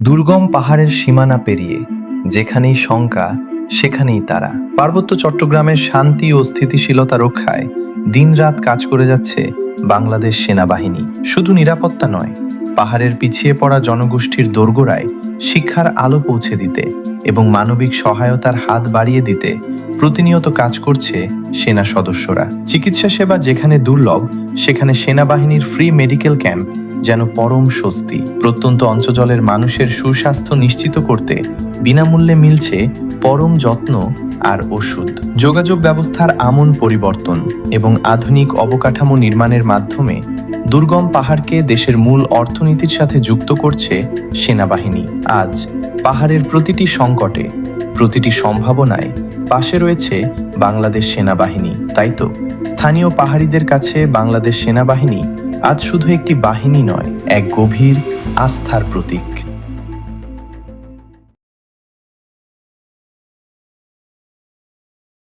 দুর্গম পাহাড়ের সীমানা পেরিয়ে যেখানেই শঙ্কা সেখানেই তারা। পার্বত্য চট্টগ্রামের শান্তি ও স্থিতিশীলতা রক্ষায় দিনরাত কাজ করে যাচ্ছে বাংলাদেশ সেনাবাহিনী। শুধু নিরাপত্তা নয়, পাহাড়ের পিছিয়ে পড়া জনগোষ্ঠীর দোরগোড়ায় শিক্ষার আলো পৌঁছে দিতে এবং মানবিক সহায়তার হাত বাড়িয়ে দিতে প্রতিনিয়ত কাজ করছে সেনা সদস্যরা। চিকিৎসা সেবা যেখানে দুর্লভ, সেখানে সেনাবাহিনীর ফ্রি মেডিকেল ক্যাম্প যেন পরম স্বস্তি। প্রত্যন্ত অঞ্চলের মানুষের সুস্বাস্থ্য নিশ্চিত করতে বিনামূল্যে মিলছে পরম যত্ন আর ওষুধ। যোগাযোগ ব্যবস্থার আমূল পরিবর্তন এবং আধুনিক অবকাঠামো নির্মাণের মাধ্যমে দুর্গম পাহাড়কে দেশের মূল অর্থনীতির সাথে যুক্ত করছে সেনাবাহিনী। আজ পাহাড়ের প্রতিটি সংকটে, প্রতিটি সম্ভাবনায় পাশে রয়েছে বাংলাদেশ সেনাবাহিনী। তাই তো স্থানীয় পাহাড়িদের কাছে বাংলাদেশ সেনাবাহিনী আজ শুধু একটি বাহিনী নয়, এক গভীর আস্থার প্রতীক।